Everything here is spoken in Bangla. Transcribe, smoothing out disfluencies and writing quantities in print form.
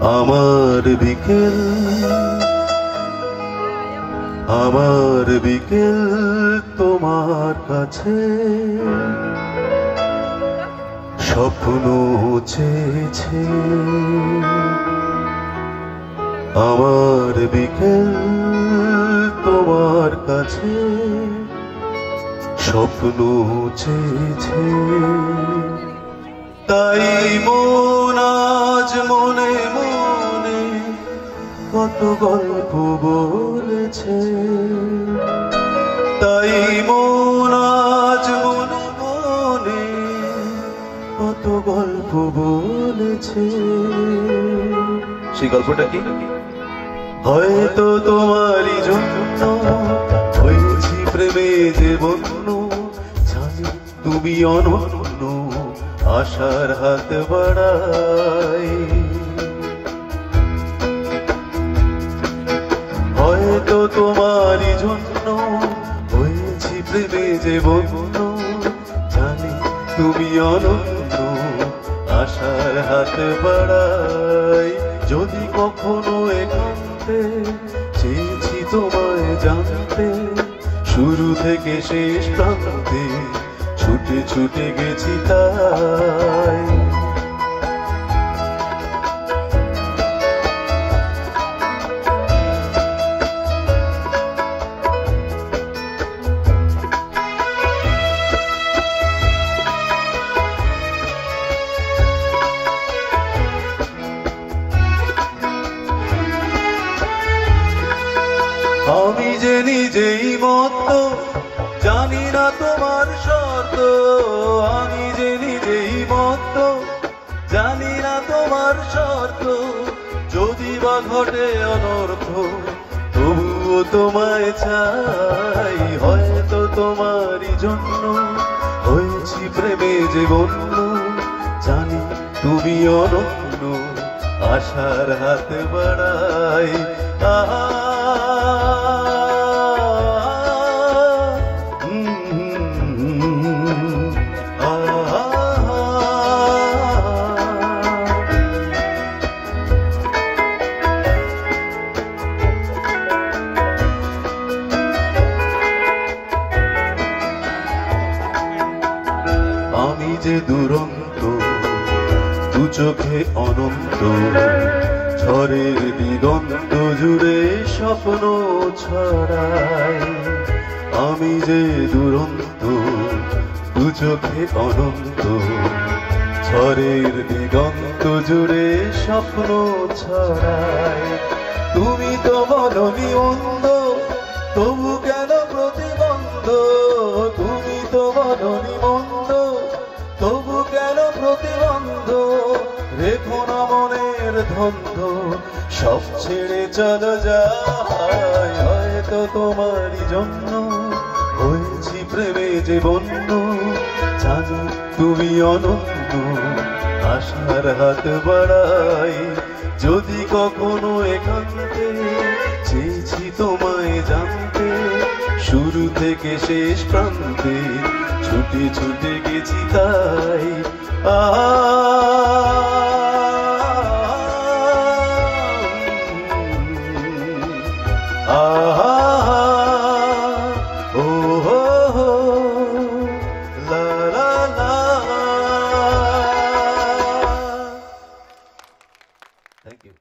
আমার বিকেল, আমার বিকেল তোমার কাছে স্বপ্ন চেয়েছে। আমার বিকেল তোমার কাছে স্বপ্ন চেয়েছে। তাই মন আজ মনে মনে কত গল্প বলেছে। তাই মন আজ মনে মনে কত গল্প বলেছে। সেই গল্পটা কি? হয়তো তোমারই জন্য হয়েছি প্রেমে যে বন্য। জানি তুমি অনন্য, আশার হাত বাড়াই। হয়তো তোমারই জন্য হয়েছি প্রেমে যে বন্য। জানি তুমি অনন্য, আশার হাত বাড়াই। যদি কখনো একান্তে চেয়েছি তোমায় জানতে, শুরু থেকে শেষ প্রান্তে ছুটে ছুটে গেছি তাই। আমি যে নিজেই মত্ত, জানি না তোমার শর্ত। আমি যে নিজেই মত্ত, জানি না তোমার শর্ত। যদি বা ঘটে অনর্থ, তবুও তোমায় চাই। হয়তো তোমারই জন্য হয়েছি প্রেমে যে বন্য। জানি তুমি অনন্য, আশার হাত বাড়াই। আহা আমি যে দুরন্ত, দু চোখে অনন্ত, ঝড়ের দিগন্ত জুড়ে স্বপ্ন ছড়াই। আমি যে দুরন্ত, দু চোখে অনন্ত, ঝড়ের দিগন্ত জুড়ে স্বপ্ন ছড়াই। তুমি তো বলনি অন্ধ, তবু কেন প্রতিবন্ধ? তুমি তো বলনি মন্দ, তবু কেন প্রতিবন্ধ? রেখো না মনের ধন্ধ, সব ছেড়ে চলো যাই। হয়তো তোমারই জন্য হয়েছি প্রেমে যে বন্য। জানি তুমি অনন্য, আশার হাত বাড়াই। যদি কখনো একান্তে চেয়েছি তোমায় জানতে, শুরু থেকে শেষ প্রান্তে ছুটে ছুটে গেছি তাই। Thank you.